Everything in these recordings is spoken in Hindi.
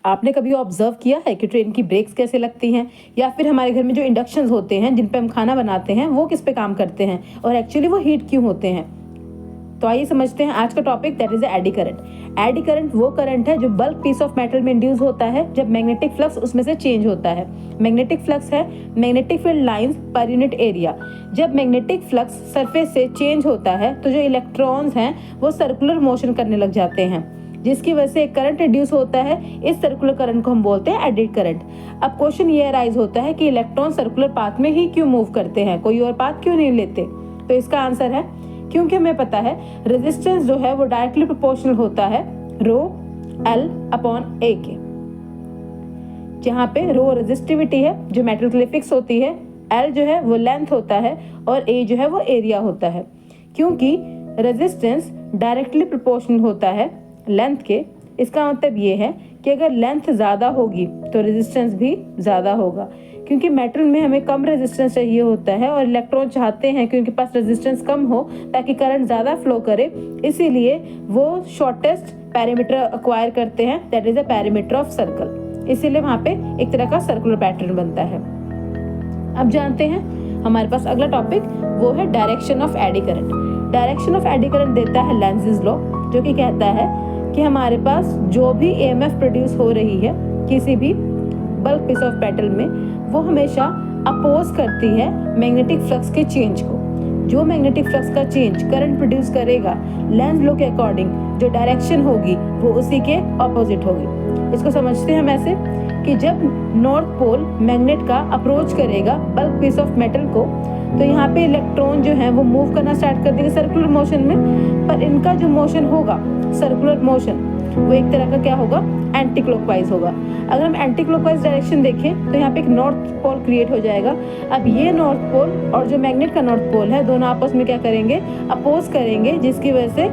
आपने कभी ऑब्जर्व किया है कि ट्रेन की ब्रेक्स कैसे लगती हैं, या फिर हमारे घर में जो इंडक्शंस होते हैं जिन पे हम खाना बनाते हैं वो किस पे काम करते हैं और एक्चुअली वो हीट क्यों होते हैं। तो आइए समझते हैं आज का topic, that is eddy current. Eddy current वो करंट है जो बल्क पीस ऑफ मेटल में इंड्यूस होता है जब मैग्नेटिक फ्लक्स उसमें से चेंज होता है। मैग्नेटिक फ्लक्स है magnetic field lines per unit area. जब मैग्नेटिक फ्लक्स सरफेस से चेंज होता है तो जो इलेक्ट्रॉन्स हैं वो सर्कुलर मोशन करने लग जाते हैं, जिसकी वजह से एक करंट इंड्यूस होता है। इस सर्कुलर करंट को हम बोलते हैं एडी करंट। अब क्वेश्चन ये अराइज होता है कि इलेक्ट्रॉन सर्कुलर पाथ में ही क्यों मूव करते हैं, कोई और पाथ क्यों नहीं लेते। तो इसका आंसर है क्योंकि हमें पता है रेजिस्टेंस जो है वो डायरेक्टली प्रोपोर्शनल होता है रो एल अपॉन ए के, जहाँ पे रो रेजिस्टिविटी है जो मेटल के लिए फिक्स होती है, एल जो है वो लेंथ होता है और ए जो है वो एरिया होता है। क्योंकि रेजिस्टेंस डायरेक्टली प्रोपोर्शनल होता है लेंथ के, इसका मतलब ये है कि अगर लेंथ ज़्यादा होगी तो रेजिस्टेंस भी ज़्यादा होगा। क्योंकि मेटल में हमें कम रेजिस्टेंस चाहिए होता है और इलेक्ट्रॉन चाहते हैं कि उनके पास रेजिस्टेंस कम हो ताकि करंट ज़्यादा फ्लो करे, इसीलिए वो शॉर्टेस्ट पैरामीटर एक्वायर करते हैं, that is a parameter of circle. इसीलिए वहाँ पे एक तरह का सर्कुलर पैटर्न बनता है। अब जानते हैं हमारे पास अगला टॉपिक, वो है direction of eddy current. Direction of eddy current देता है लेंज़ेस लॉ, जो कि कहता है कि हमारे पास जो भी EMF प्रोड्यूस हो रही है किसी भी बल्क पीस ऑफ मेटल में, वो हमेशा अपोज करती है मैग्नेटिक फ्लक्स के चेंज को। जो मैग्नेटिक फ्लक्स का चेंज करंट प्रोड्यूस करेगा, लेंज़ लॉ के अकॉर्डिंग जो डायरेक्शन होगी वो उसी के ऑपोजिट होगी। इसको समझते हैं हम ऐसे कि जब नॉर्थ पोल मैग्नेट का अप्रोच करेगा बल्क पीस ऑफ मेटल को, तो यहाँ पे इलेक्ट्रॉन जो है वो मूव करना स्टार्ट कर देंगे सर्कुलर मोशन में, पर इनका जो मोशन होगा सर्कुलर मोशन वो एक तरह का क्या होगा, एंटी क्लॉकवाइज होगा। अगर हम एंटी क्लॉकवाइज डायरेक्शन देखें तो यहाँ पे एक नॉर्थ पोल क्रिएट हो जाएगा। अब ये नॉर्थ पोल और जो मैग्नेट का नॉर्थ पोल है दोनों आपस में क्या करेंगे, अपोज करेंगे, जिसकी वजह से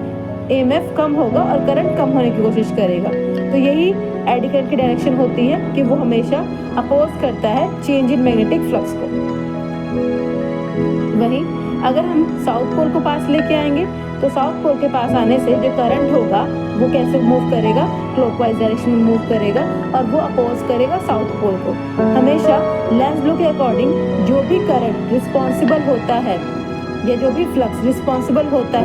EMF कम होगा और करंट कम होने की कोशिश करेगा। तो यही एडी करंट की डायरेक्शन होती है कि वो हमेशा अपोज करता है चेंज इन मैग्नेटिक फ्लक्स को। वहीं अगर हम साउथ पोल को पास लेके आएंगे तो साउथ पोल के पास आने से जो करंट होगा वो कैसे मूव करेगा, क्लॉकवाइज डायरेक्शन में मूव करेगा और वो अपोज करेगा साउथ पोल को। हमेशा लेंज़ लॉ के अकॉर्डिंग जो भी करंट रिस्पॉन्सिबल होता है या जो भी फ्लक्स रिस्पॉन्सिबल होता है